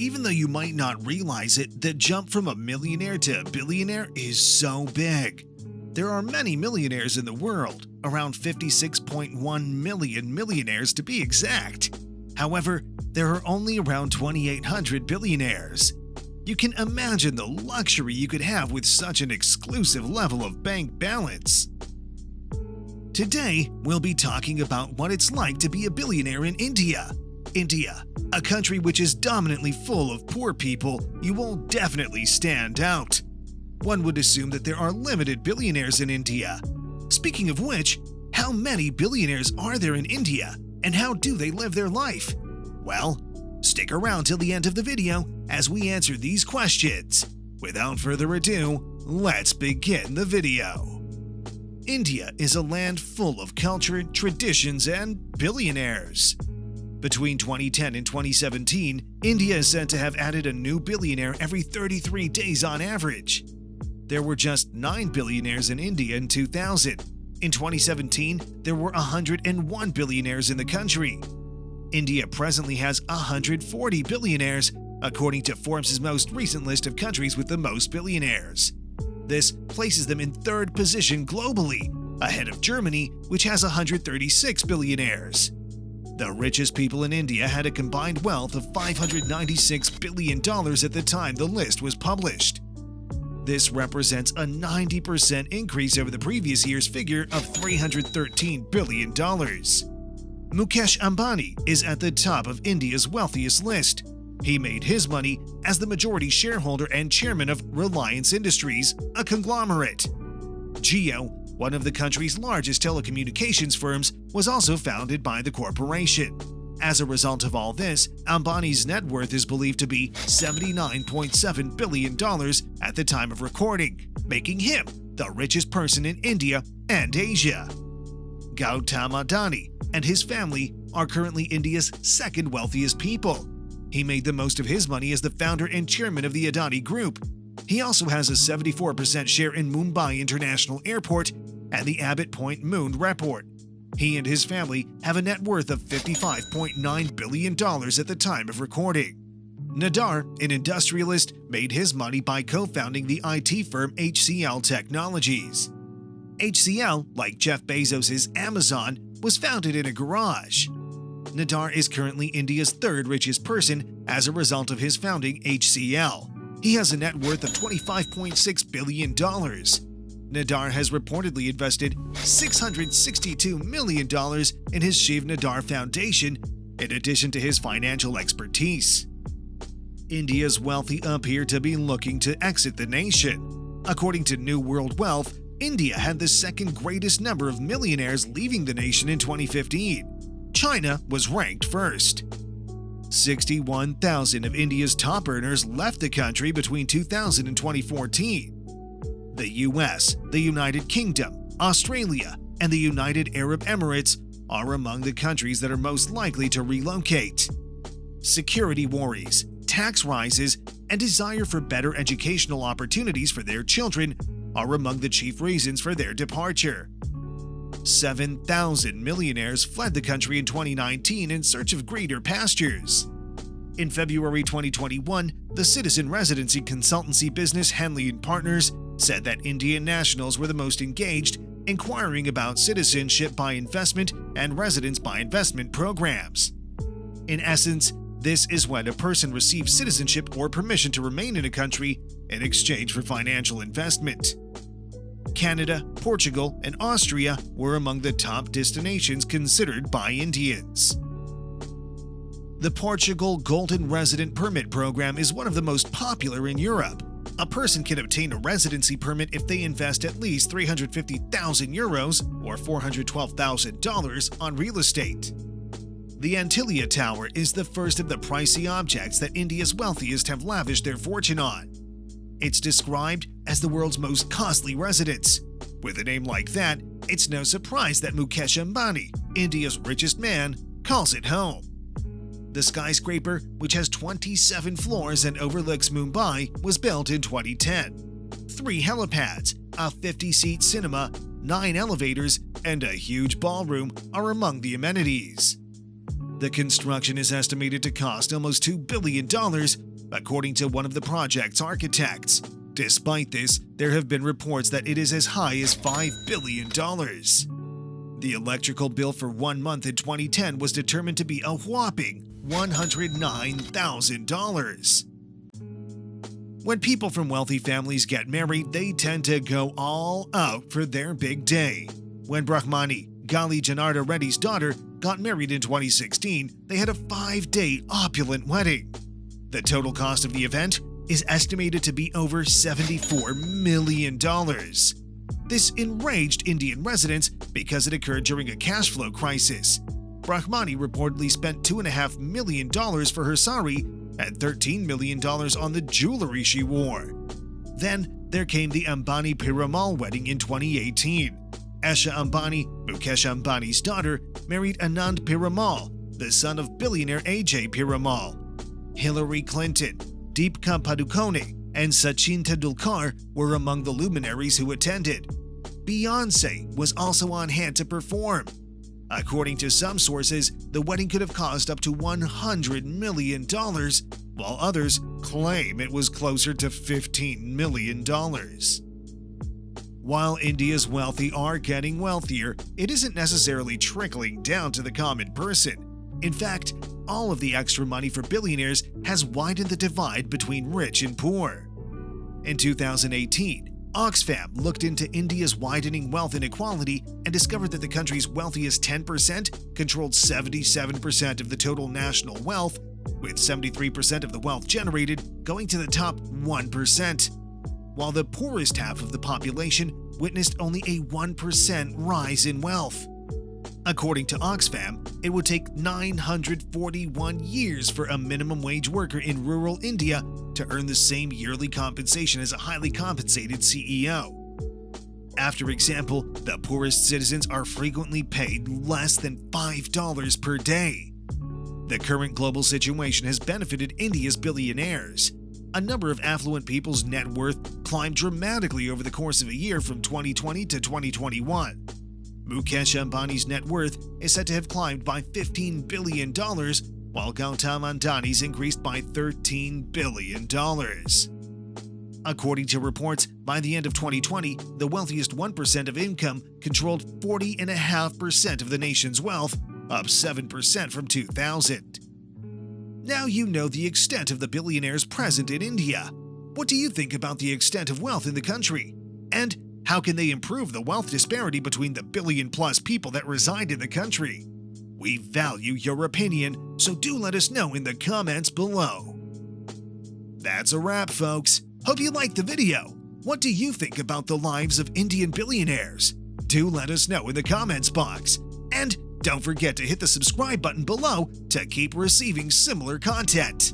Even though you might not realize it, the jump from a millionaire to a billionaire is so big. There are many millionaires in the world, around 56.1 million millionaires to be exact. However, there are only around 2,800 billionaires. You can imagine the luxury you could have with such an exclusive level of bank balance. Today, we'll be talking about what it's like to be a billionaire in India. India, a country which is dominantly full of poor people, you will definitely stand out. One would assume that there are limited billionaires in India. Speaking of which, how many billionaires are there in India, and how do they live their life? Well, stick around till the end of the video as we answer these questions. Without further ado, let's begin the video. India is a land full of culture, traditions, and billionaires. Between 2010 and 2017, India is said to have added a new billionaire every 33 days on average. There were just 9 billionaires in India in 2000. In 2017, there were 101 billionaires in the country. India presently has 140 billionaires, according to Forbes' most recent list of countries with the most billionaires. This places them in third position globally, ahead of Germany, which has 136 billionaires. The richest people in India had a combined wealth of $596 billion at the time the list was published. This represents a 90% increase over the previous year's figure of $313 billion. Mukesh Ambani is at the top of India's wealthiest list. He made his money as the majority shareholder and chairman of Reliance Industries, a conglomerate. Jio, one of the country's largest telecommunications firms, was also founded by the corporation. As a result of all this, Ambani's net worth is believed to be $79.7 billion at the time of recording, making him the richest person in India and Asia. Gautam Adani and his family are currently India's second wealthiest people. He made the most of his money as the founder and chairman of the Adani Group. He also has a 74% share in Mumbai International Airport and the Abbott Point Moon Report. He and his family have a net worth of $55.9 billion at the time of recording. Nadar, an industrialist, made his money by co-founding the IT firm HCL Technologies. HCL, like Jeff Bezos' Amazon, was founded in a garage. Nadar is currently India's third richest person as a result of his founding HCL. He has a net worth of $25.6 billion. Nadar has reportedly invested $662 million in his Shiv Nadar Foundation, in addition to his financial expertise. India's wealthy appear to be looking to exit the nation. According to New World Wealth, India had the second greatest number of millionaires leaving the nation in 2015. China was ranked first. 61,000 of India's top earners left the country between 2000 and 2014. The US, the United Kingdom, Australia, and the United Arab Emirates are among the countries that are most likely to relocate. Security worries, tax rises, and desire for better educational opportunities for their children are among the chief reasons for their departure. 7,000 millionaires fled the country in 2019 in search of greener pastures. In February 2021, the citizen residency consultancy business Henley & Partners said that Indian nationals were the most engaged, inquiring about citizenship by investment and residence by investment programs. In essence, this is when a person receives citizenship or permission to remain in a country in exchange for financial investment. Canada, Portugal, and Austria were among the top destinations considered by Indians. The Portugal Golden Resident Permit program is one of the most popular in Europe. A person can obtain a residency permit if they invest at least €350,000 or $412,000 on real estate. The Antilia Tower is the first of the pricey objects that India's wealthiest have lavished their fortune on. It's described as the world's most costly residence. With a name like that, it's no surprise that Mukesh Ambani, India's richest man, calls it home. The skyscraper, which has 27 floors and overlooks Mumbai, was built in 2010. 3 helipads, a 50-seat cinema, 9 elevators, and a huge ballroom are among the amenities. The construction is estimated to cost almost $2 billion, according to one of the project's architects. Despite this, there have been reports that it is as high as $5 billion. The electrical bill for 1 month in 2010 was determined to be a whopping $109,000. When people from wealthy families get married, they tend to go all out for their big day. When Brahmani, Gali Janarda Reddy's daughter, got married in 2016, they had a 5-day opulent wedding. The total cost of the event is estimated to be over $74 million. This enraged Indian residents because it occurred during a cash flow crisis. Brahmani reportedly spent $2.5 million for her sari and $13 million on the jewelry she wore. Then there came the Ambani Piramal wedding in 2018. Esha Ambani, Mukesh Ambani's daughter, married Anand Piramal, the son of billionaire AJ Piramal. Hillary Clinton, Deepika Padukone, and Sachin Tendulkar were among the luminaries who attended. Beyoncé was also on hand to perform. According to some sources, the wedding could have cost up to $100 million, while others claim it was closer to $15 million. While India's wealthy are getting wealthier, it isn't necessarily trickling down to the common person. In fact, all of the extra money for billionaires has widened the divide between rich and poor. In 2018, Oxfam looked into India's widening wealth inequality and discovered that the country's wealthiest 10% controlled 77% of the total national wealth, with 73% of the wealth generated going to the top 1%, while the poorest half of the population witnessed only a 1% rise in wealth. According to Oxfam, it would take 941 years for a minimum wage worker in rural India to earn the same yearly compensation as a highly compensated CEO. After example, the poorest citizens are frequently paid less than $5 per day. The current global situation has benefited India's billionaires. A number of affluent people's net worth climbed dramatically over the course of a year from 2020 to 2021. Mukesh Ambani's net worth is said to have climbed by $15 billion, while Gautam Adani's increased by $13 billion. According to reports, by the end of 2020, the wealthiest 1% of income controlled 40.5% of the nation's wealth, up 7% from 2000. Now you know the extent of the billionaires present in India. What do you think about the extent of wealth in the country? And how can they improve the wealth disparity between the billion-plus people that reside in the country? We value your opinion, so do let us know in the comments below. That's a wrap, folks. Hope you liked the video. What do you think about the lives of Indian billionaires? Do let us know in the comments box. And don't forget to hit the subscribe button below to keep receiving similar content.